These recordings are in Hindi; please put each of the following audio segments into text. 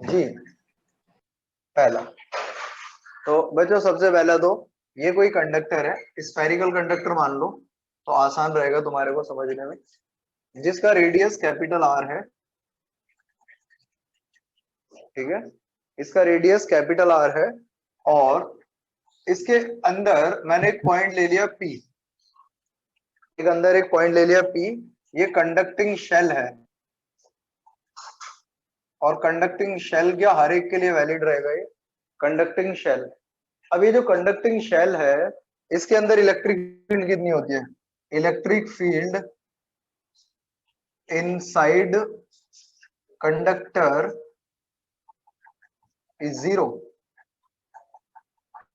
जी पहला। तो बच्चों सबसे पहला तो ये कोई कंडक्टर है, स्फेरिकल कंडक्टर मान लो, तो आसान रहेगा तुम्हारे को समझने में, जिसका रेडियस कैपिटल आर है। ठीक है, इसका रेडियस कैपिटल आर है और इसके अंदर मैंने एक पॉइंट ले लिया पी। एक अंदर एक पॉइंट ले लिया पी। ये कंडक्टिंग शेल है और कंडक्टिंग शेल क्या हर एक के लिए वैलिड रहेगा ये कंडक्टिंग शेल। अब ये जो कंडक्टिंग शेल है इसके अंदर इलेक्ट्रिक फील्ड कितनी होती है? Electric field inside conductor is zero.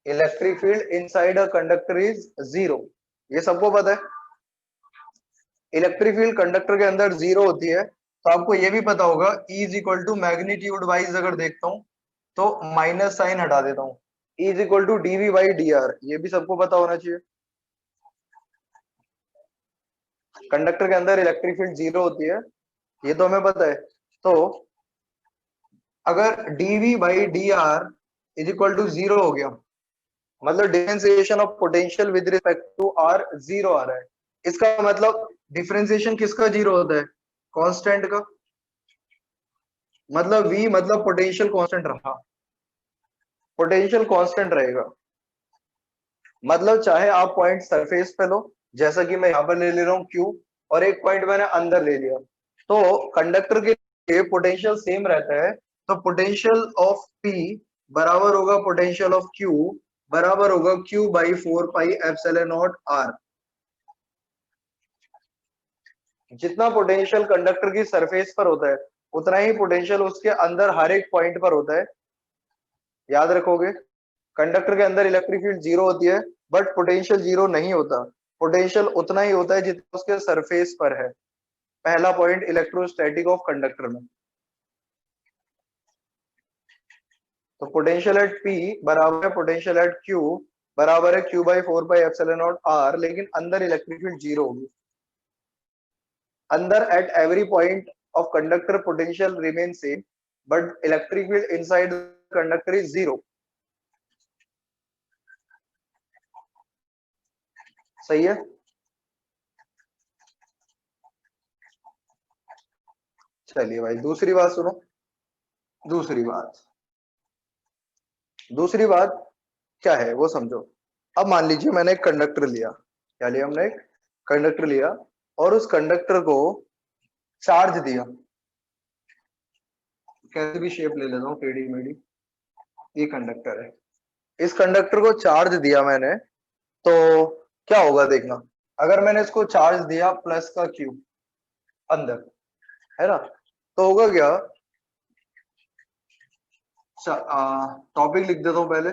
Electric field inside a conductor is zero, ये सबको पता है। इलेक्ट्रिक फील्ड कंडक्टर के अंदर जीरो होती है, तो आपको ये भी पता होगा E is equal to magnitude wise अगर देखता हूं तो माइनस साइन हटा देता हूं, E is equal to d v by D r, ये भी सबको पता होना चाहिए। कंडक्टर के अंदर इलेक्ट्रिक फील्ड जीरो होती है, ये तो हमें पता है। तो अगर DV by D R is equal to zero हो गया, मतलब differentiation of potential with respect to R zero आ रहा है। इसका मतलब डिफरेंशिएशन किसका जीरो होता है? कांस्टेंट का। मतलब V मतलब पोटेंशियल कांस्टेंट रहा, पोटेंशियल कांस्टेंट रहेगा। मतलब चाहे आप पॉइंट सरफेस पे लो, जैसा कि मैं यहाँ पर ले रहा हूँ Q, और एक पॉइंट मैंने अंदर ले लिया, तो कंडक्टर के लिए पोटेंशियल सेम रहता है। तो पोटेंशियल ऑफ P बराबर होगा पोटेंशियल ऑफ Q, बराबर होगा Q by 4 pi epsilon not R। जितना पोटेंशियल कंडक्टर की सरफेस पर होता है उतना ही पोटेंशियल उसके अंदर हर एक पॉइंट पर होता है। याद रखोगे, कंडक्टर के अंदर इलेक्ट्रिक फील्ड जीरो होती है बट पोटेंशियल जीरो नहीं होता। पोटेंशियल उतना ही होता है जितना उसके सरफेस पर है। पहला पॉइंट इलेक्ट्रोस्टैटिक ऑफ कंडक्टर में। तो पोटेंशियल एट P बराबर है पोटेंशियल एट Q, बराबर है Q by 4 pi epsilon not R, लेकिन अंदर इलेक्ट्रिक फील्ड जीरो होगी। अंदर at every point of conductor potential remain same but electric field inside conductor is zero. सही है। चलिए भाई दूसरी बात सुनो। दूसरी बात, दूसरी बात क्या है वो समझो। अब मान लीजिए मैंने एक कंडक्टर लिया, क्या लिया हमने? एक कंडक्टर लिया और उस कंडक्टर को चार्ज दिया। कैसे भी शेप ले लेता हूँ टेढ़ी मेढ़ी, ये कंडक्टर है। इस कंडक्टर को चार्ज दिया मैंने, तो क्या होगा देखना। अगर मैंने इसको चार्ज दिया प्लस का Q अंदर, है ना, तो होगा क्या? टॉपिक लिख देता हूं पहले।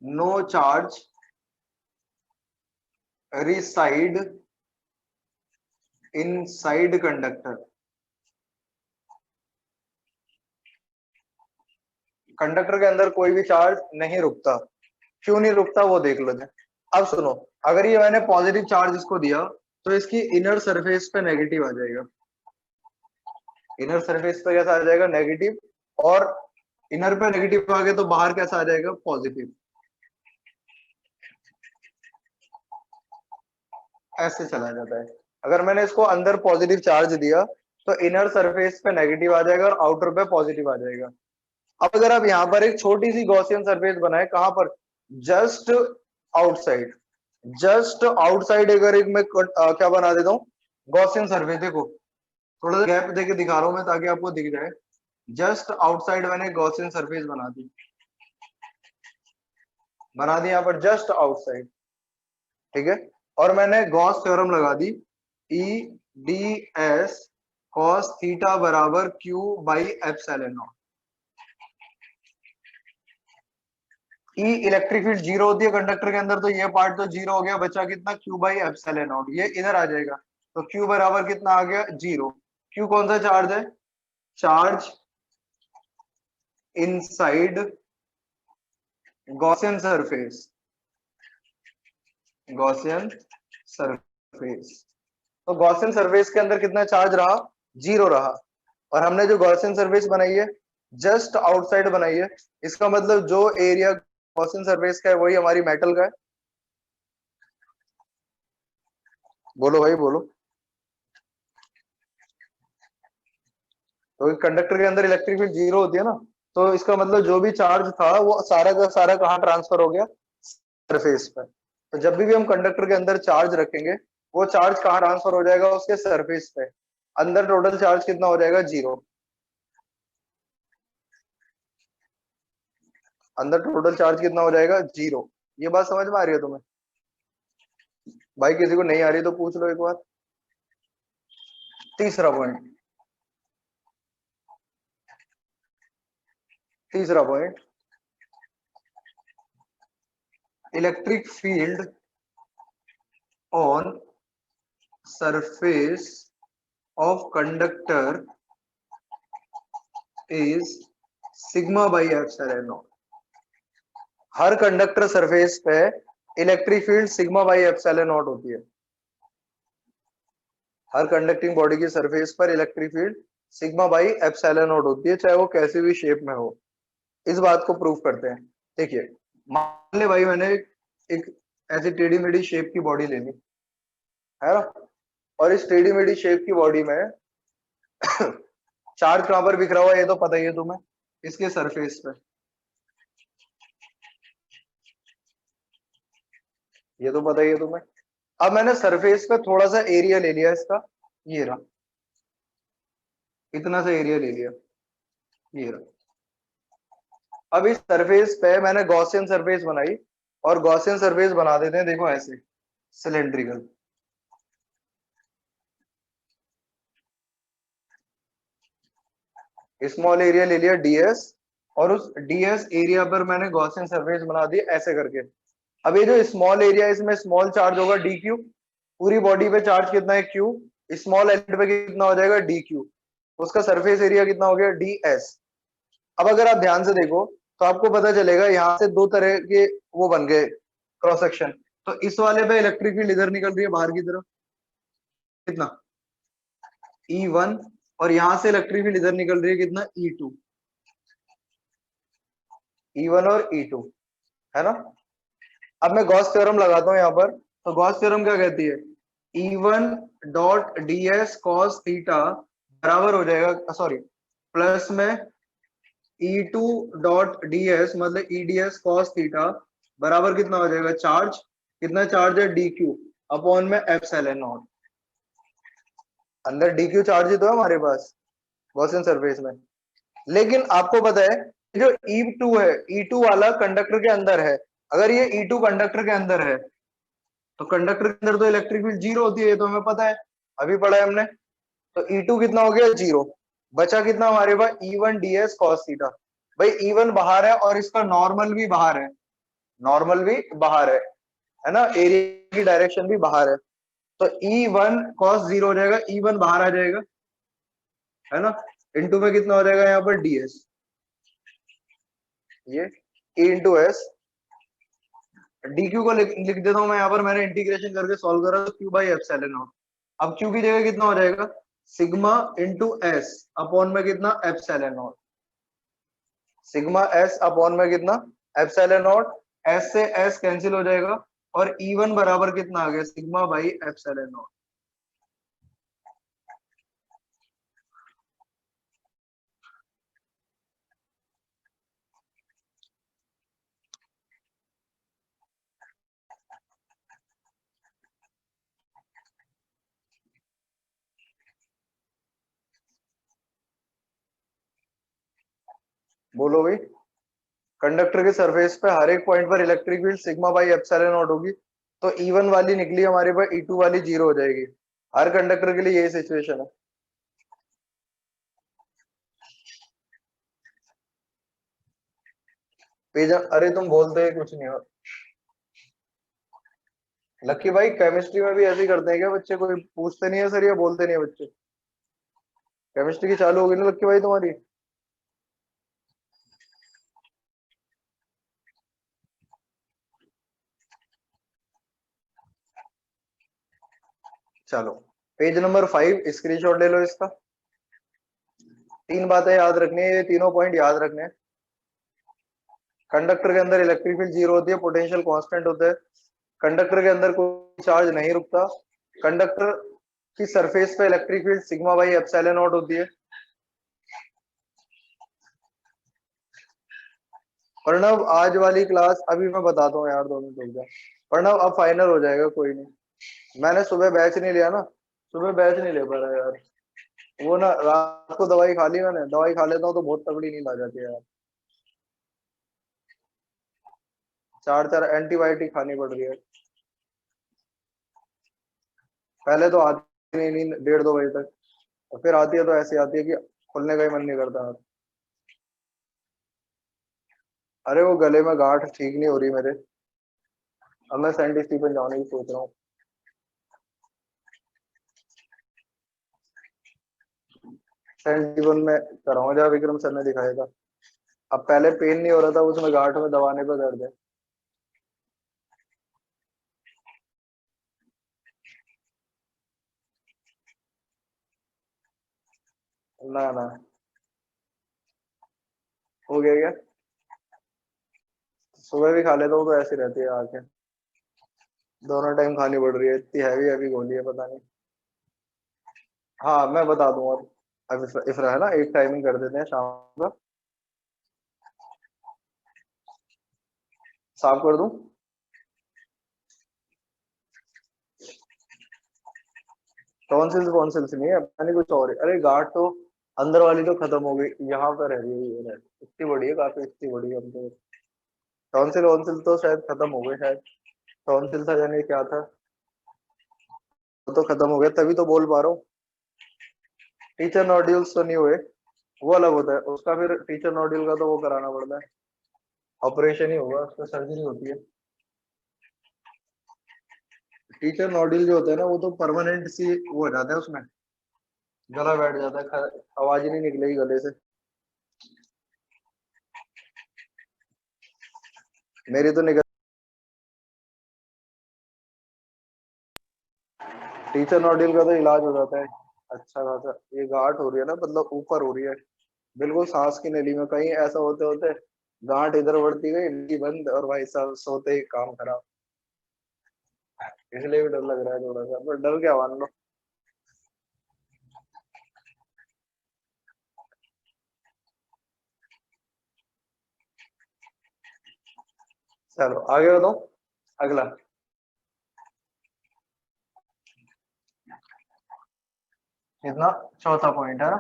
No charge reside inside conductor. Conductor के अंदर कोई भी चार्ज नहीं रुकता। क्यों नहीं रुकता वो देख लो। अब सुनो, अगर ये मैंने पॉजिटिव चार्ज इसको दिया तो इसकी इनर सरफेस पे नेगेटिव आ जाएगा। इनर सरफेस पे कैसा आ जाएगा? नेगेटिव। और इनर पे नेगेटिव आ गया तो बाहर कैसा आ जाएगा? पॉजिटिव। ऐसे चला जाता है। अगर मैंने इसको अंदर पॉजिटिव चार्ज दिया तो इनर सरफेस पे नेगेटिव आ जाएगा और आउटर पे पॉजिटिव आ जाएगा। अब अगर आप यहाँ पर एक छोटी सी गॉसियन सरफेस बनाए, कहां पर? Just outside. जस्ट आउटसाइड अगर एक मैं क्या बना देता हूँ? Gaussian surface. देखो थोड़ा सा गैप देके दिखा रहा हूं मैं ताकि आपको दिख जाए। जस्ट आउटसाइड मैंने गॉसियन सरफेस बना दी, बना दी यहाँ पर जस्ट आउटसाइड। ठीक है, और मैंने गॉस थ्योरम लगा दी, E D S cos theta बराबर Q by epsilon naught. E electric field zero होती है कंडक्टर के अंदर, तो ये पार्ट तो जीरो हो गया, बचा कितना? Q by epsilon not. ये इधर आ जाएगा तो क्यू बराबर कितना आ गया? जीरो। क्यू कौन सा चार्ज है? Charge inside Gaussian surface. Gaussian surface. तो गॉसियन सरफेस के अंदर कितना चार्ज रहा? जीरो रहा। और हमने जो गॉसियन सरफेस बनाई है जस्ट आउटसाइड बनाइए। इसका मतलब जो एरिया गॉसियन सरफेस का है वही हमारी मेटल का है। बोलो भाई बोलो। तो कंडक्टर के अंदर इलेक्ट्रिक फील्ड जीरो होती है ना, तो इसका मतलब जो भी चार्ज था वो सारा का सारा कहाँ ट्रांसफर हो गया, सरफेस पे। तो जब भी हम कंडक्टर के अंदर चार्ज रखेंगे वो चार्ज कहाँ ट्रांसफर हो जाएगा, उसके सरफेस पे। अंदर टोटल चार्ज कितना हो जाएगा, जीरो। अंदर टोटल चार्ज कितना हो जाएगा, जीरो। ये बात समझ में आ रही है तुम्हें? भाई किसी को नहीं आ रही तो पूछ लो एक बार। तीसरा पॉइंट, तीसरा point, electric field on surface of conductor is sigma by epsilon naught. हर कंडक्टर सरफेस पे electric field sigma by epsilon naught होती है। हर कंडक्टिंग बॉडी की सरफेस पर electric field sigma by epsilon naught होती है, चाहे वो कैसी भी शेप में हो। इस बात को प्रूव करते हैं। देखिए, मान ले भाई मैंने एक ऐसी टेढ़ी मेढ़ी शेप की बॉडी ले ली है ना, और इस टेढ़ी मेढ़ी शेप की बॉडी में चार्ज कहां पर बिखरा हुआ है ये तो पता ही है तुम्हें, इसके सरफेस पे। ये तो पता ही है तुम्हें। अब मैंने सरफेस पे थोड़ा सा एरिया ले लिया इसका, ये रहा, इतना सा एरिया ले लिया, ये रहा। अब इस सरफेस पे मैंने गॉसियन सरफेस बनाई, और गॉसियन सरफेस बना देते हैं देखो ऐसे, सिलेंड्रिकल। स्मॉल एरिया ले लिया डीएस, और उस डीएस एरिया पर मैंने गॉसियन सरफेस बना दी ऐसे करके। अब ये जो स्मॉल एरिया है इसमें स्मॉल चार्ज होगा डी क्यू। पूरी बॉडी पे चार्ज कितना है, क्यू। स्मॉल एंड पे कितना हो जाएगा, डी क्यू। उसका सरफेस एरिया कितना हो गया, डी एस। अब अगर आप ध्यान से देखो तो आपको पता चलेगा यहाँ से दो तरह के वो बन गए, क्रॉस सेक्शन। तो इस वाले पे इलेक्ट्रिक फील्ड इधर निकल रही है बाहर की तरफ, कितना, E1। और यहां से इलेक्ट्रिक फील्ड इधर निकल रही है कितना, E2। E1 और E2, है ना। अब मैं गॉस थ्योरम लगाता हूं यहाँ पर। तो गॉस थ्योरम क्या कहती है, E1 dot D S cos theta बराबर हो जाएगा, सॉरी, प्लस में E2 डॉट डी एस मतलब ई डी एस कॉस थीटा बराबर कितना हो जाएगा, चार्ज, कितना चार्ज है, डी क्यू अपॉन में एप्सिलॉन नॉट। अंदर डी क्यू चार्ज ही तो है हमारे पास गॉसियन सरफेस में। लेकिन आपको पता है जो E2 है, E2 वाला कंडक्टर के अंदर है। अगर ये E2 कंडक्टर के अंदर है तो कंडक्टर के अंदर तो इलेक्ट्रिक फील्ड जीरो होती है, ये तो हमें पता है, अभी पढ़ा है हमने। तो E2 कितना हो गया, जीरो। बचा कितना हमारे पास, E1 D S cos theta. भाई E1 बाहर है और इसका नॉर्मल भी बाहर है, नॉर्मल भी बाहर है ना, एरिया की डायरेक्शन भी बाहर है। तो E1 कॉस जीरो हो जाएगा, E1 बाहर आ जाएगा, है ना। इनटू में कितना हो जाएगा यहाँ पर, ds, ये E इंटू एस। dq को लिख देता हूं मैं यहाँ पर, मैंने इंटीग्रेशन करके सॉल्व करा तो q बाई एप्सिलॉन नॉट। अब q की जगह कितना हो जाएगा, सिग्मा इंटू एस अपॉन में कितना, epsilon not. Sigma S upon में कितना, एप्सिलॉन नॉट। एस से एस कैंसिल हो जाएगा, और E1 बराबर कितना आ गया, सिग्मा बाई एप्सिलॉन नॉट। बोलो भाई। कंडक्टर के सरफेस पे हर एक पॉइंट पर electric field sigma by epsilon not होगी। तो E1 वाली निकली हमारे पास, E2 वाली जीरो हो जाएगी। हर कंडक्टर के लिए यही सिचुएशन है। पेज, अरे तुम बोलते हैं कुछ नहीं हो। लक्की भाई केमिस्ट्री में भी ऐसे ही करते हैं क्या बच्चे, कोई पूछते नहीं है सर या बोलते नहीं है बच्चे? केमिस्ट्री की चालू होगी ना लक्की भाई तुम्हारी? चलो, पेज नंबर 5 स्क्रीनशॉट ले लो इसका। तीन बातें याद रखनी है, ये तीनों पॉइंट याद रखने हैं। कंडक्टर के अंदर इलेक्ट्रिक फील्ड जीरो होती है, पोटेंशियल कांस्टेंट होता है। कंडक्टर के अंदर कोई चार्ज नहीं रुकता। कंडक्टर की सरफेस पे electric field sigma by epsilon naught होती है। प्रणव आज वाली क्लास अभी मैं बताता हूँ यार, 2 मिनट रुक जा। प्रणव अब फाइनल हो जाएगा, कोई नहीं। मैंने सुबह बैच नहीं लिया ना, सुबह बैच नहीं ले पा रहा यार। वो ना रात को दवाई खा ली मैंने, दवाई खा लेता हूँ तो बहुत तगड़ी नींद आ जाती है यार। 4 4 एंटीबायोटिक खानी पड़ रही है। पहले तो आती नहीं नींद 1:30 2 बजे तक, और फिर आती है तो ऐसी आती है कि खुलने का ही मन नहीं करता। अरे वो गले में गांठ ठीक नहीं हो रही मेरे, अब मैं सेंट स्टीफन जाने की सोच रहा हूँ। सेंट स्टीफन में कराऊंगा जहाँ विक्रम सर ने दिखाया था। अब पहले पेन नहीं हो रहा था, उसमें गांठ में दबाने पे दर्द है। ना ना, हो गया क्या? सुबह भी खा लेता हूँ तो ऐसी रहती है आंखें, दोनों टाइम खानी पड़ रही है, इतनी हैवी हैवी गोली है, पता नहीं। हाँ मैं बता दूंगा। अब इफ्रा है ना, एक टाइमिंग कर देते हैं शाम का। साफ कर दूं? टॉन्सिल्स वॉन्सिल्स नहीं है, पता नहीं कुछ और है। अरे गांठ तो अंदर वाली तो खत्म हो गई, यहाँ पर रह रही है, ये रह रही है। इतनी बड़ी है, काफी इतनी बड़ी है। हम तो टॉन्सिल वॉन्सिल तो शायद खत्म हो गए शायद। टॉन्सिल था यानी क्या था, वो तो खत्म हो गया, तभी तो बोल पा रहा हूँ। टीचर नॉड्यूल्स तो नहीं हुए, वो अलग होता है उसका, फिर टीचर नॉड्यूल का तो वो कराना पड़ता है, ऑपरेशन ही होगा, उसका सर्जरी होती है। टीचर नॉड्यूल जो होता है ना, वो तो परमानेंट सी वो हो जाता है उसमें, गला बैठ जाता है, आवाज ही नहीं निकलेगी गले से। मेरी तो निकल। टीचर नॉड्यूल का तो इलाज हो जाता है अच्छा खासा। ये गांठ हो रही है ना, मतलब ऊपर हो रही है, बिल्कुल सांस की नली में, कहीं ऐसा होते होते गांठ इधर बढ़ती गई, नली बंद, और भाई साहब सोते ही काम खराब। इसलिए भी डर लग रहा है थोड़ा सा, पर डर क्या, मान लो। चलो आगे बताओ, अगला। कितना? चौथा पॉइंट है ना।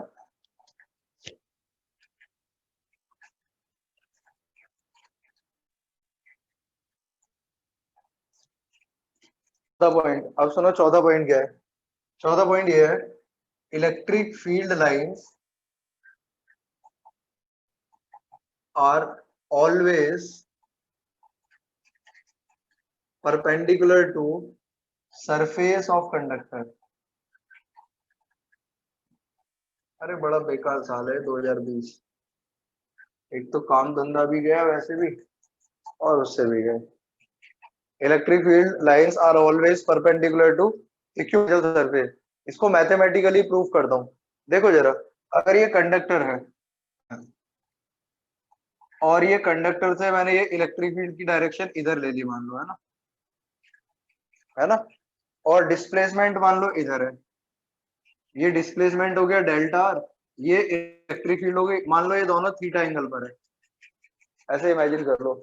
चौथा पॉइंट, अब सुनो चौथा पॉइंट क्या है। चौथा पॉइंट ये है, electric field lines are always perpendicular to surface of conductor। अरे बड़ा बेकार साल है 2020। एक तो काम धंधा भी गया वैसे भी, और उससे भी गए। Electric field lines are always perpendicular to equatorial surface. इसको मैथमेटिकली प्रूव करता हूँ। देखो जरा, अगर ये कंडक्टर है और ये कंडक्टर से मैंने ये इलेक्ट्रिक फील्ड की डायरेक्शन इधर ले ली, मान लो, है ना, और डिस्प्लेसमेंट मान लो इधर है, ये डिस्प्लेसमेंट हो गया डेल्टा आर, ये इलेक्ट्रिक फील्ड हो गई, मान लो ये दोनों थीटा एंगल पर है। ऐसे इमेजिन कर लो,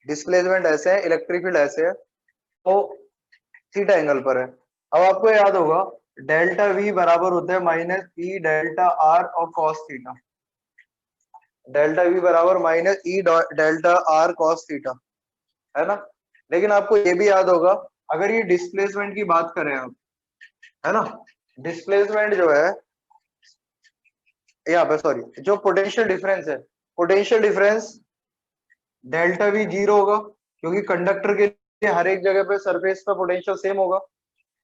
डिस्प्लेसमेंट ऐसे है, इलेक्ट्रिक फील्ड ऐसे है, तो थीटा एंगल पर है। अब आपको याद होगा, डेल्टा वी बराबर होता है माइनस ई डेल्टा आर और कॉस थीटा। डेल्टा वी बराबर माइनस ई डेल्टा आर कॉस थीटा, है ना। लेकिन आपको ये भी याद होगा, अगर ये डिस्प्लेसमेंट की बात करें आप, है ना, डिस्प्लेसमेंट जो है यहाँ पे, सॉरी, जो पोटेंशियल डिफरेंस है, potential difference delta we zero होगा, क्योंकि कंडक्टर के लिए हर एक जगह पे सरफेस पे पोटेंशियल सेम होगा।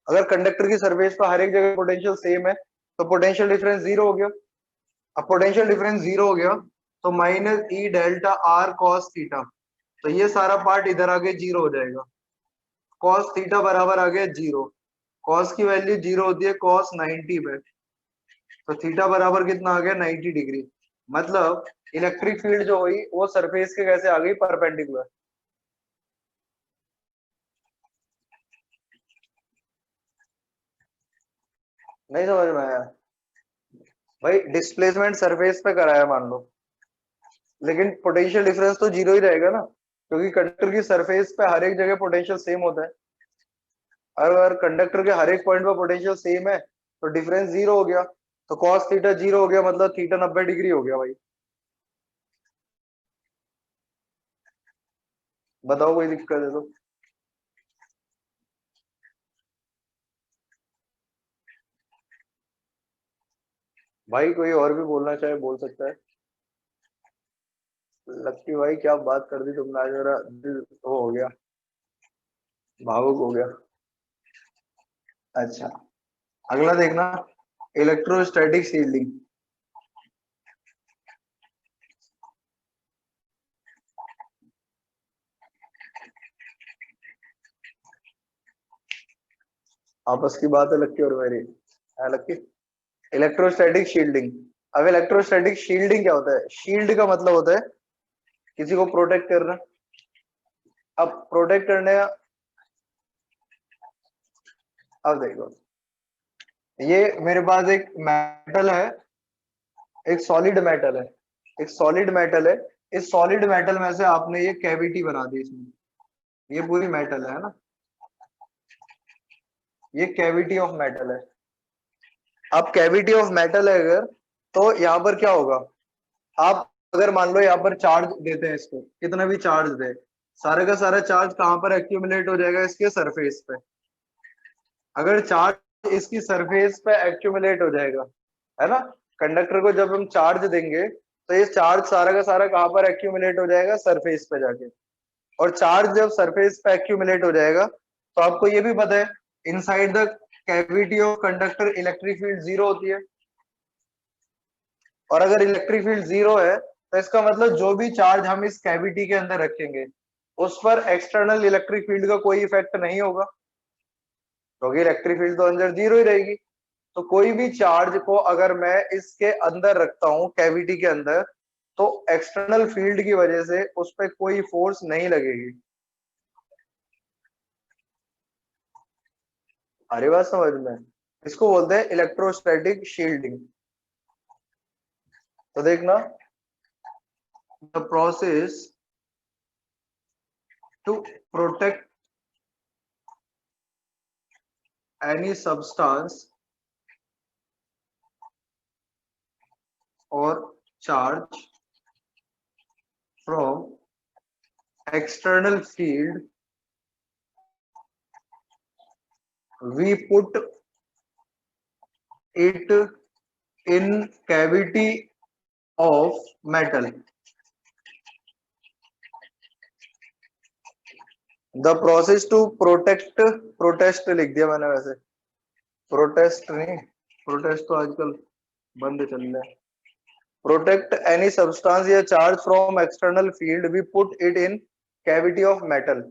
अगर कंडक्टर की सरफेस पर हर एक जगह पोटेंशियल सेम है, तो पोटेंशियल डिफरेंस जीरो हो गया। अब पोटेंशियल डिफरेंस जीरो हो गया, तो माइनस ई डेल्टा आर कॉस थीटा, तो ये सारा पार्ट इधर आके जीरो हो जाएगा। कॉस थीटा बराबर आ गया जीरो। कॉस की वैल्यू जीरो होती है कॉस 90 पे, तो थीटा बराबर कितना आ गया 90 डिग्री। मतलब इलेक्ट्रिक फील्ड जो हुई वो सरफेस के कैसे आ गई, परपेंडिकुलर। नहीं समझ में आया भाई, डिस्प्लेसमेंट सरफेस पे कराया मान लो, लेकिन पोटेंशियल डिफरेंस तो जीरो ही रहेगा ना, क्योंकि कंडक्टर की सरफेस पे हर एक जगह पोटेंशियल सेम होता है। अगर कंडक्टर के हर एक पॉइंट पर पोटेंशियल सेम है तो डिफरेंस जीरो हो गया, तो कॉस थीटा जीरो हो गया, मतलब थीटा 90 डिग्री हो गया भाई। बताओ कोई दिक्कत है तो। भाई कोई और भी बोलना चाहे बोल सकता है। लक्की भाई क्या बात कर दी तुमने, आज मेरा दिल वो हो गया, भावुक हो गया। अच्छा, अगला देखना, इलेक्ट्रोस्टैटिक शील्डिंग। आपस की बात है लक्की और मेरी, है लक्की। Electrostatic shielding. अब इलेक्ट्रोस्टैटिक शील्डिंग क्या होता है? शील्ड का मतलब होता है किसी को प्रोटेक्ट करना। अब प्रोटेक्ट करने का, अब देखो, ये मेरे पास एक मेटल है, एक सॉलिड मेटल है, एक सॉलिड मेटल है। इस सॉलिड मेटल में से आपने ये कैविटी बना दी इसमें, ये पूरी मेटल है ना, ये कैविटी ऑफ मेटल है। अब कैविटी ऑफ मेटल है अगर, तो यहाँ पर क्या होगा, आप अगर मान लो यहाँ पर चार्ज देते हैं इसको, कितना भी चार्ज दे, सारे का सारा चार्ज कहाँ पर एक्यूमुलेट हो जाएगा, इसके सरफेस पे। अगर चार्ज इसकी सरफेस पे एक्यूमुलेट हो जाएगा, है ना, कंडक्टर को जब हम चार्ज देंगे तो ये चार्ज सारा का सारा कहाँ पर एक्यूमुलेट हो जाएगा, सरफेस पे जाके। और चार्ज जब सरफेस पे एक्यूमुलेट हो जाएगा तो आपको ये भी पता है, inside the cavity of conductor electric field zero होती है। और अगर इलेक्ट्रिक फील्ड जीरो है तो इसका मतलब जो भी चार्ज हम इस कैविटी के अंदर रखेंगे उस पर एक्सटर्नल इलेक्ट्रिक फील्ड का कोई इफेक्ट नहीं होगा, क्योंकि इलेक्ट्रिक फील्ड तो अंदर जीरो ही रहेगी। तो कोई भी चार्ज को अगर मैं इसके अंदर रखता हूं, कैविटी के अंदर, तो एक्सटर्नल फील्ड की वजह से उस पर कोई फोर्स नहीं लगेगी। अरे बात समझ में, इसको बोलते हैं इलेक्ट्रोस्टैटिक शील्डिंग। तो देखना, the process to protect any substance or charge from external field, we put it in cavity of metal. The process to protect, protest लिख दिया मैंने वैसे, प्रोटेस्ट नहीं, प्रोटेस्ट तो आजकल बंद चल रहा है। प्रोटेक्ट एनी सब्सटेंस या charge from external field, we put it in cavity of metal.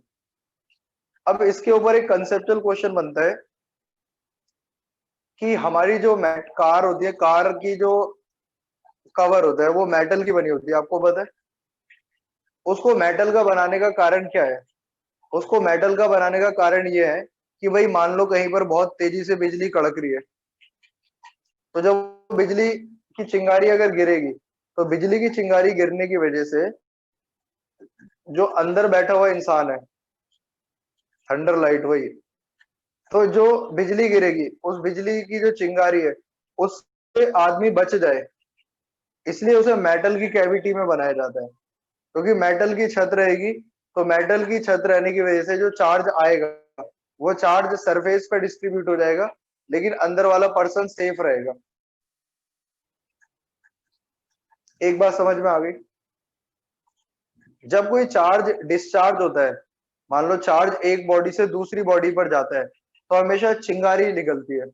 अब इसके ऊपर एक कंसेप्चुअल क्वेश्चन बनता है कि हमारी जो कार होती है, कार की जो कवर होता है वो मेटल की बनी होती है, आपको पता है। उसको मेटल का बनाने का कारण क्या है? उसको मेटल का बनाने का कारण ये है कि भाई मान लो कहीं पर बहुत तेजी से बिजली कड़क रही है, तो जब बिजली की चिंगारी अगर गिरेगी, तो बिजली की चिंगारी गिरने की वजह से जो अंदर बैठा हुआ इंसान है, थंडर लाइट वही, तो जो बिजली गिरेगी उस बिजली की जो चिंगारी है उससे आदमी बच जाए, इसलिए उसे मेटल की कैविटी में बनाया जाता है। क्योंकि मेटल की छत रहेगी, तो मेटल की छत रहने की वजह से जो चार्ज आएगा वो चार्ज सरफेस पे डिस्ट्रीब्यूट हो जाएगा, लेकिन अंदर वाला पर्सन सेफ रहेगा। एक बात समझ में आ गई? जब कोई चार्ज डिस्चार्ज होता है, मान लो चार्ज एक बॉडी से दूसरी बॉडी पर जाता है, तो हमेशा चिंगारी निकलती है।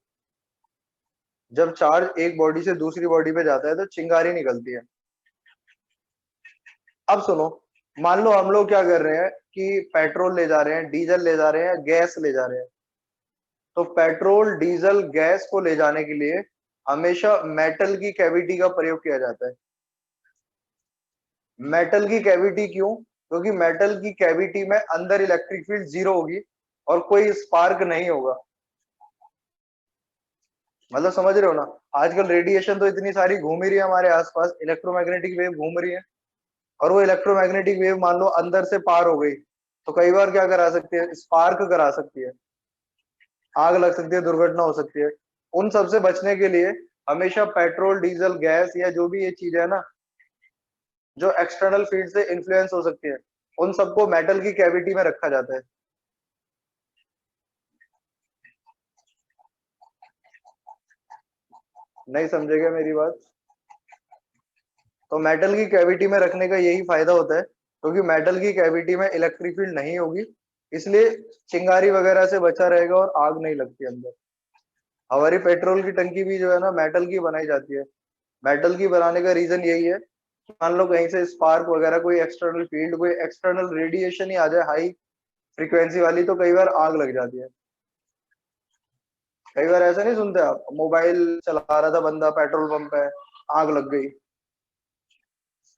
जब चार्ज एक बॉडी से दूसरी बॉडी पे जाता है तो चिंगारी निकलती है। अब सुनो, मान लो हम लोग क्या कर रहे हैं कि पेट्रोल ले जा रहे हैं, डीजल ले जा रहे हैं, गैस ले जा रहे हैं। तो पेट्रोल डीजल गैस को ले जाने के लिए हमेशा मेटल की कैविटी का प्रयोग किया जाता है। मेटल की कैविटी क्यों? क्योंकि मेटल की कैविटी में अंदर इलेक्ट्रिक फील्ड जीरो होगी और कोई स्पार्क नहीं होगा। मतलब समझ रहे हो ना? आजकल रेडिएशन तो इतनी सारी घूम ही रही है हमारे आसपास, इलेक्ट्रोमैग्नेटिक वेव घूम रही है, और वो इलेक्ट्रोमैग्नेटिक वेव मान लो अंदर से पार हो गई तो कई बार क्या करा सकती है? स्पार्क करा सकती है, आग लग सकती है, दुर्घटना हो सकती है। उन सब से बचने के लिए हमेशा पेट्रोल, डीजल, गैस या जो भी ये चीज है ना, जो एक्सटर्नल फील्ड से इन्फ्लुएंस हो सकती है, उन सबको मेटल की कैविटी में रखा जाता है। नहीं समझेगा मेरी बात? तो मेटल की कैविटी में रखने का यही फायदा होता है, क्योंकि मेटल की कैविटी में इलेक्ट्रिक फील्ड नहीं होगी, इसलिए चिंगारी वगैरह से बचा रहेगा और आग नहीं लगती अंदर। हमारी पेट्रोल की टंकी भी जो है ना, मेटल की बनाई जाती है। मेटल की बनाने का रीजन यही है कि मान लो कहीं से स्पार्क वगैरह, कोई एक्सटर्नल फील्ड, कोई एक्सटर्नल रेडिएशन ही आ जाए हाई फ्रीक्वेंसी वाली, तो कई बार आग लग जाती है। कई बार ऐसा नहीं सुनते आप, मोबाइल चला रहा था बंदा पेट्रोल पंप पे, आग लग गई।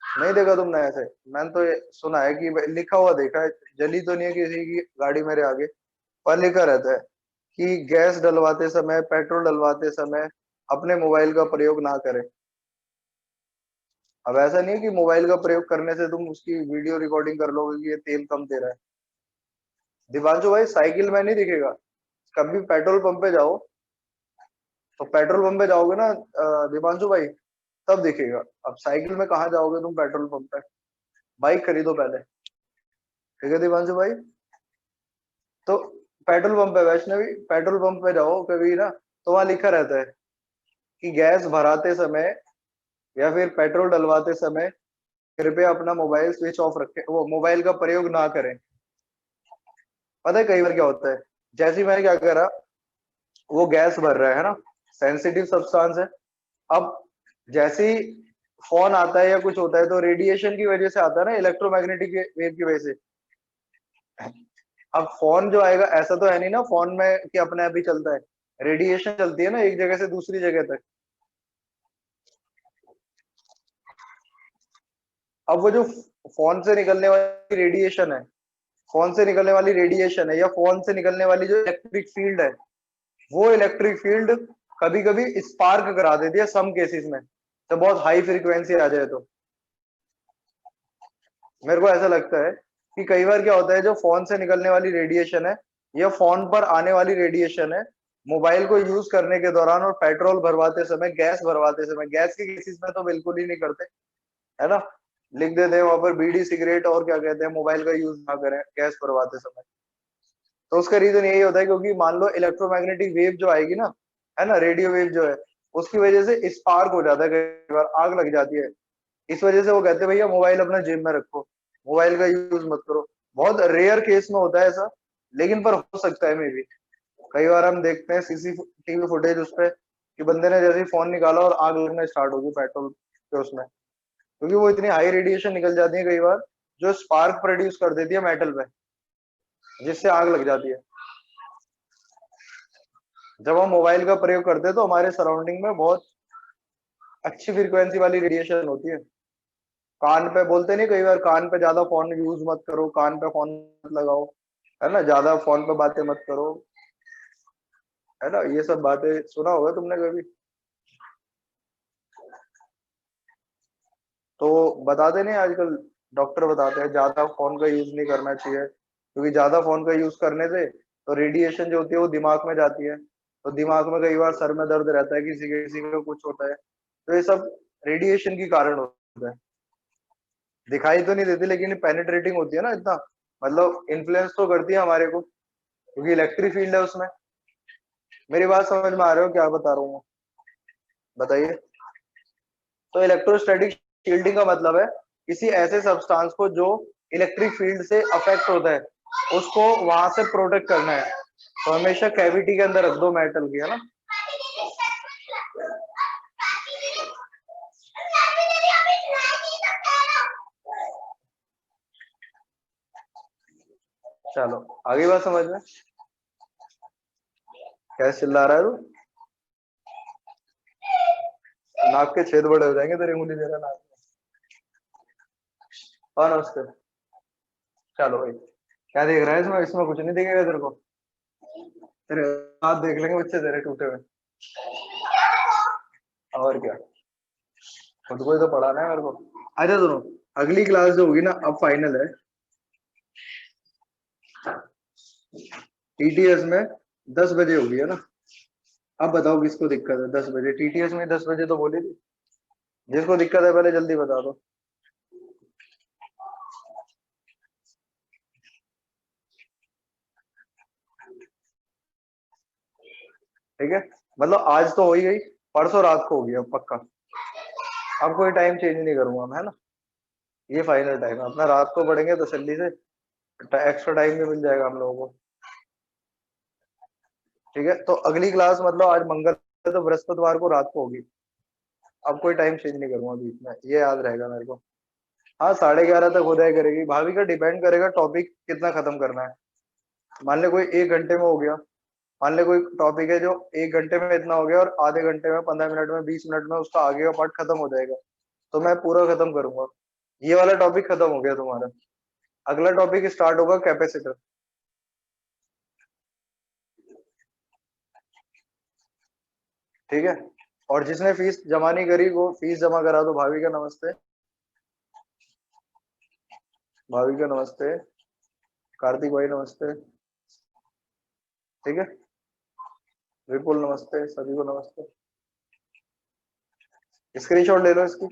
नहीं देखा तुमने ऐसे? मैंने तो ये सुना है कि लिखा हुआ देखा है, जली तो नहीं है किसी की गाड़ी मेरे आगे, पर लिखा रहता है कि गैस डलवाते समय, पेट्रोल डलवाते समय अपने मोबाइल का प्रयोग ना करें। अब ऐसा नहीं है कि मोबाइल का प्रयोग करने से तुम उसकी वीडियो रिकॉर्डिंग कर लोगे कि ये तेल कम दे रहा है। दिवांशु भाई, साइकिल में नहीं दिखेगा। कभी पेट्रोल पंप पे जाओ, तो पेट्रोल पंप पे जाओगे ना दिवांशु भाई, तब दिखेगा। अब साइकिल में कहाँ जाओगे तुम पेट्रोल पंप पे? बाइक खरीदो पहले। ठीक है दिवांशु भाई? तो पेट्रोल पंप पे, वैष्णवी पेट्रोल पंप पे जाओ कभी ना, तो वहां लिखा रहता है कि गैस भराते समय या फिर पेट्रोल डलवाते समय कृपया अपना मोबाइल स्विच ऑफ रखें, वो मोबाइल का प्रयोग ना करें। पता है कई बार क्या होता है? जैसे ही मैंने क्या करा, वो गैस भर रहा है ना, सेंसिटिव सब्सटेंस है। अब जैसे ही फोन आता है या कुछ होता है, तो रेडिएशन की वजह से आता है ना, इलेक्ट्रोमैग्नेटिक वेव की वजह से। अब फोन जो आएगा, ऐसा तो है नहीं ना फोन में कि अपने आप ही चलता है, रेडिएशन चलती है ना एक जगह से दूसरी जगह तक। अब वो जो फोन से निकलने वाली रेडिएशन है, फोन से निकलने वाली रेडिएशन है या फोन से निकलने वाली जो इलेक्ट्रिक फील्ड है, वो इलेक्ट्रिक फील्ड कभी कभी स्पार्क करा देती है सम केसेस में, तो बहुत हाई फ्रीक्वेंसी आ जाए तो। मेरे को ऐसा लगता है कि कई बार क्या होता है, जो फोन से निकलने वाली रेडिएशन है या फोन पर आने वाली रेडिएशन है, मोबाइल को यूज करने के दौरान और पेट्रोल भरवाते समय, गैस भरवाते समय, गैस के केसेस में तो बिल्कुल ही नहीं करते, है ना, लिख देते हैं वहां पर बीड़ी सिगरेट और क्या कहते हैं, मोबाइल का यूज ना करें गैस भरवाते समय। तो उसका रीजन यही होता है, क्योंकि मान लो इलेक्ट्रोमैग्नेटिक वेव जो आएगी ना, है ना, रेडियो वेव जो है, उसकी वजह से स्पार्क हो जाता है, कई बार आग लग जाती है। इस वजह से वो कहते हैं भैया मोबाइल अपना जेब में रखो, मोबाइल का यूज मत करो। बहुत रेयर केस में होता है ऐसा, लेकिन पर हो सकता है मे भी। कई बार हम देखते हैं सीसीटीवी फुटेज उस पे कि बंदे ने जैसे ही फोन निकाला और आग लगना स्टार्ट होगी पेट्रोल के उसमें, क्योंकि वो इतनी हाई रेडिएशन निकल जाती है कई बार, जो स्पार्क प्रोड्यूस कर देती है मेटल पे, जिससे आग लग जाती है। जब हम मोबाइल का प्रयोग करते हैं तो हमारे सराउंडिंग में बहुत अच्छी फ्रीक्वेंसी वाली रेडिएशन होती है। कान पे बोलते नहीं कई बार, कान पे ज्यादा फोन यूज मत करो, कान पे फोन मत लगाओ, है ना, ज्यादा फोन पे बातें मत करो, है ना, ये सब बातें सुना होगा तुमने कभी। तो बताते नहीं आजकल, डॉक्टर बताते हैं ज्यादा फोन का यूज नहीं करना चाहिए, क्योंकि ज्यादा फोन का यूज करने से तो रेडिएशन जो होती है वो दिमाग में जाती है, तो दिमाग में कई बार सर में दर्द रहता है, किसी किसी को कुछ होता है, तो ये सब रेडिएशन के कारण होता है। दिखाई तो नहीं देती, लेकिन पेनिट्रेटिंग होती है ना इतना, मतलब इन्फ्लुएंस तो करती है हमारे को, क्योंकि इलेक्ट्रिक फील्ड है उसमें। मेरी बात समझ में आ रहे हो क्या बता रहा हूँ मैं? बताइए। तो इलेक्ट्रोस्टैटिक शील्डिंग का मतलब है किसी ऐसे सब्सटेंस को जो इलेक्ट्रिक फील्ड से अफेक्ट होता है, उसको वहां से प्रोटेक्ट करना है। तो हमेशा कैविटी के अंदर रख दो मेटल की, है ना। चलो, आगे बात समझ में। कैसे चिल्ला रहा है तू? नाक के छेद बड़े हो जाएंगे तेरी उंगली मेरा नाक में। हाँ नमस्ते। चलो भाई, क्या देख रहा है इसमें? इसमें कुछ नहीं दिखेगा तेरे को। तेरे हाथ देख लेंगे बच्चे तेरे टूटे हुए। और क्या, खुद को ही तो पढ़ाना है मेरे को। अच्छा सुनो, अगली क्लास जो होगी ना, अब फाइनल है टीटीएस में, 10 बजे होगी है ना। अब बताओ किसको दिक्कत है? 10 बजे टीटीएस में, 10 बजे तो बोली थी। जिसको दिक्कत है पहले जल्दी बता दो। ठीक है, मतलब आज तो हो ही गई, परसों रात को होगी अब पक्का। अब कोई टाइम चेंज नहीं करूंगा मैं, है ना। ये फाइनल टाइम है अपना, रात को पढ़ेंगे तसल्ली से, एक्स्ट्रा टाइम भी मिल जाएगा हम लोगों को। ठीक है, तो अगली क्लास मतलब आज मंगल है तो बृहस्पतिवार को रात को होगी। अब कोई टाइम चेंज नहीं करूंगा बीच में, ये याद रहेगा मेरे को। हाँ 11:30 तक हो जाए करेगी भाभी का, डिपेंड करेगा टॉपिक कितना खत्म करना है। मान ले कोई 1 घंटे में हो गया, मान ले कोई टॉपिक है जो 1 घंटे में इतना हो गया और आधे घंटे में, 15 मिनट में, 20 मिनट में उसका आगे का पार्ट खत्म हो जाएगा, तो मैं पूरा खत्म करूंगा। ये वाला टॉपिक खत्म हो गया तुम्हारा। अगला टॉपिक स्टार्ट होगा कैपेसिटर। ठीक है, और जिसने फीस जमा नहीं करी वो फीस जमा करा दो। भाभी का नमस्ते, भाभी का नमस्ते, कार्तिक भाई नमस्ते। ठीक है, विपुल नमस्ते, सभी को नमस्ते। स्क्रीनशॉट ले लो इसकी।